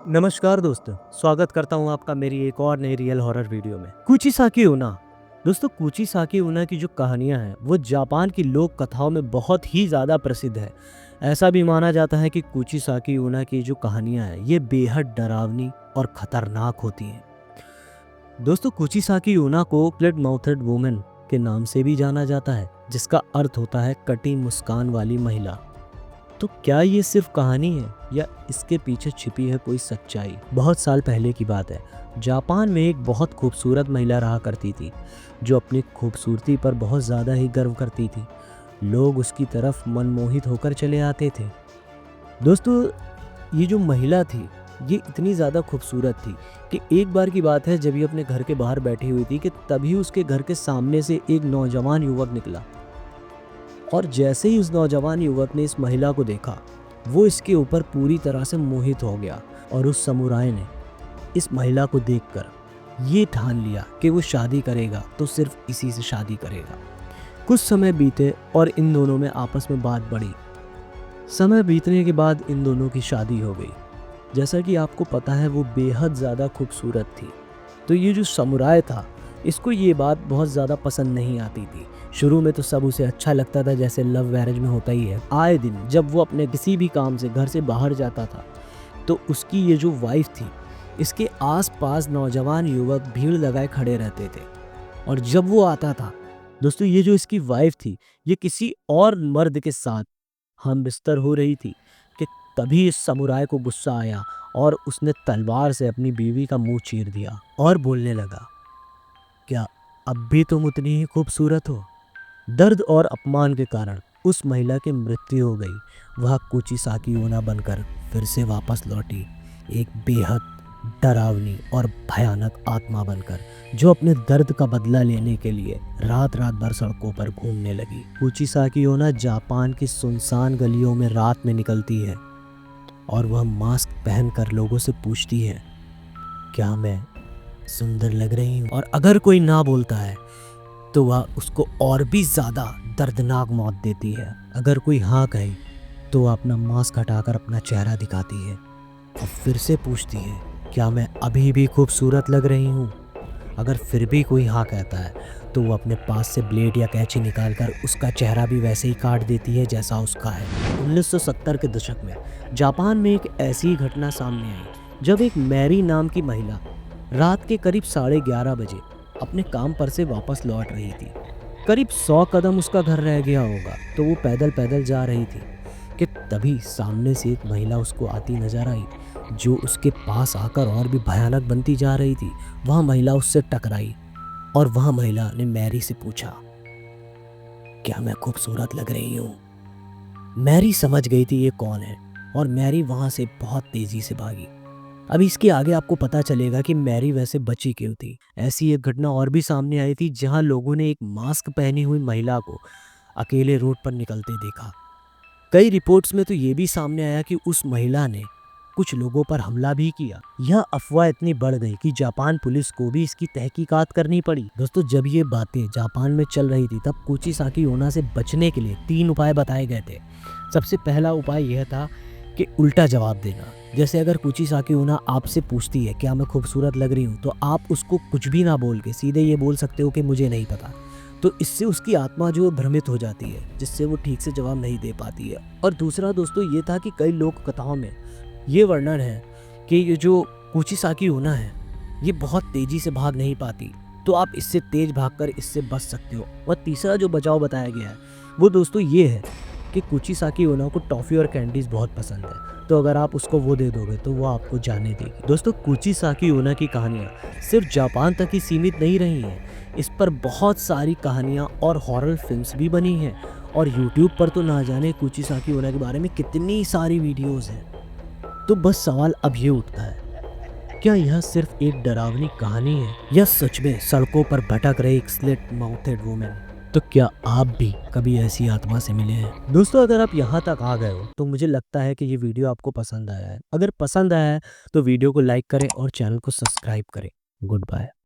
नमस्कार दोस्तों, स्वागत करता हूँ आपका मेरी एक और नई रियल हॉरर वीडियो में। कुचिसाकी उना। दोस्तों, कुचिसाकी उना की जो कहानियाँ हैं वो जापान की लोक कथाओं में बहुत ही ज़्यादा प्रसिद्ध है। ऐसा भी माना जाता है कि कुचिसाकी उना की जो कहानियाँ हैं ये बेहद डरावनी और खतरनाक होती हैं। दोस्तों, कुचिसाकी उना को क्लिड माउथेड वुमेन के नाम से भी जाना जाता है, जिसका अर्थ होता है कटी मुस्कान वाली महिला। तो क्या ये सिर्फ कहानी है या इसके पीछे छिपी है कोई सच्चाई? बहुत साल पहले की बात है। जापान में एक बहुत खूबसूरत महिला रहा करती थी, जो अपनी खूबसूरती पर बहुत ज़्यादा ही गर्व करती थी। लोग उसकी तरफ मनमोहित होकर चले आते थे। दोस्तों, ये जो महिला थी ये इतनी ज़्यादा खूबसूरत थी कि एक बार की बात है, जब ये अपने घर के बाहर बैठी हुई थी कि तभी उसके घर के सामने से एक नौजवान युवक निकला। और जैसे ही उस नौजवान युवक ने इस महिला को देखा, वो इसके ऊपर पूरी तरह से मोहित हो गया। और उस समुराय ने इस महिला को देखकर ये ठान लिया कि वो शादी करेगा तो सिर्फ इसी से शादी करेगा। कुछ समय बीते और इन दोनों में आपस में बात बढ़ी। समय बीतने के बाद इन दोनों की शादी हो गई। जैसा कि आपको पता है, वो बेहद ज़्यादा खूबसूरत थी। तो ये जो समुराय था, इसको ये बात बहुत ज़्यादा पसंद नहीं आती थी। शुरू में तो सब उसे अच्छा लगता था, जैसे लव मैरिज में होता ही है। आए दिन जब वो अपने किसी भी काम से घर से बाहर जाता था, तो उसकी ये जो वाइफ थी, इसके आसपास नौजवान युवक भीड़ लगाए खड़े रहते थे। और जब वो आता था, दोस्तों, ये जो इसकी वाइफ थी ये किसी और मर्द के साथ हम बिस्तर हो रही थी कि तभी इस समुराय को गुस्सा आया और उसने तलवार से अपनी बीवी का मुंह चीर दिया और बोलने लगा, क्या अब भी तुम उतनी ही खूबसूरत हो? दर्द और अपमान के कारण उस महिला की मृत्यु हो गई। वह कुचिसाकी ओना बनकर फिर से वापस लौटी, एक बेहद डरावनी और भयानक आत्मा बनकर, जो अपने दर्द का बदला लेने के लिए रात रात भर सड़कों पर घूमने लगी। कुचिसाकी ओना जापान की सुनसान गलियों में रात में निकलती है और वह मास्क पहनकर लोगों से पूछती है, क्या मैं सुंदर लग रही हूँ? और अगर कोई ना बोलता है तो वह उसको और भी ज़्यादा दर्दनाक मौत देती है। अगर कोई हाँ कहे तो वह अपना मास्क हटाकर अपना चेहरा दिखाती है और फिर से पूछती है, क्या मैं अभी भी खूबसूरत लग रही हूँ? अगर फिर भी कोई हाँ कहता है तो वो अपने पास से ब्लेड या कैंची निकालकर उसका चेहरा भी वैसे ही काट देती है जैसा उसका है। 1970 के दशक में जापान में एक ऐसी घटना सामने आई, जब एक मैरी नाम की महिला रात के करीब 11:30 बजे अपने काम पर से वापस लौट रही थी। करीब 100 कदम उसका घर रह गया होगा, तो वो पैदल पैदल जा रही थी कि तभी सामने से एक महिला उसको आती नजर आई, जो उसके पास आकर और भी भयानक बनती जा रही थी। वह महिला उससे टकराई और वह महिला ने मैरी से पूछा, क्या मैं खूबसूरत लग रही हूँ? मैरी समझ गई थी ये कौन है और मैरी वहाँ से बहुत तेजी से भागी। अभी इसके आगे आपको पता चलेगा कि मैरी वैसे बची क्यों थी। ऐसी एक घटना और भी सामने आई थी, जहां लोगों ने एक मास्क पहनी हुई महिला को अकेले रोड पर निकलते देखा। कई रिपोर्ट्स में तो ये भी सामने आया कि उस महिला ने कुछ लोगों पर हमला भी किया। यह अफवाह इतनी बढ़ गई कि जापान पुलिस को भी इसकी तहकीकात करनी पड़ी। दोस्तों, जब ये बातें जापान में चल रही थी, तब कुचिसाकी ओना से बचने के लिए 3 उपाय बताए गए थे। सबसे पहला उपाय यह था कि उल्टा जवाब देना। जैसे अगर कुचिसाकी ओना आपसे पूछती है, क्या मैं खूबसूरत लग रही हूँ, तो आप उसको कुछ भी ना बोल के सीधे ये बोल सकते हो कि मुझे नहीं पता। तो इससे उसकी आत्मा जो भ्रमित हो जाती है, जिससे वो ठीक से जवाब नहीं दे पाती है। और दूसरा दोस्तों ये था कि कई लोक कथाओं में ये वर्णन है कि ये जो कुचिसाकी ओना है ये बहुत तेजी से भाग नहीं पाती, तो आप इससे तेज भागकर इससे बच सकते हो। और तीसरा जो बचाव बताया गया है वो दोस्तों ये है कि कुचिसाकी ओना को टॉफ़ी और कैंडीज़ बहुत पसंद है, तो अगर आप उसको वो दे दोगे तो वो आपको जाने देगी। दोस्तों, कुचिसाकी ओना की कहानियाँ सिर्फ जापान तक ही सीमित नहीं रही हैं। इस पर बहुत सारी कहानियाँ और हॉरर फिल्म्स भी बनी हैं और यूट्यूब पर तो ना जाने कुचिसाकी ओना के बारे में कितनी सारी वीडियोज़ हैं। तो बस सवाल अब ये उठता है, क्या यह सिर्फ एक डरावनी कहानी है या सच में सड़कों पर भटक रही एक स्लिट माउथेड वुमेन? तो क्या आप भी कभी ऐसी आत्मा से मिले हैं? दोस्तों, अगर आप यहाँ तक आ गए हो तो मुझे लगता है कि ये वीडियो आपको पसंद आया है। अगर पसंद आया है तो वीडियो को लाइक करें और चैनल को सब्सक्राइब करें। Good bye.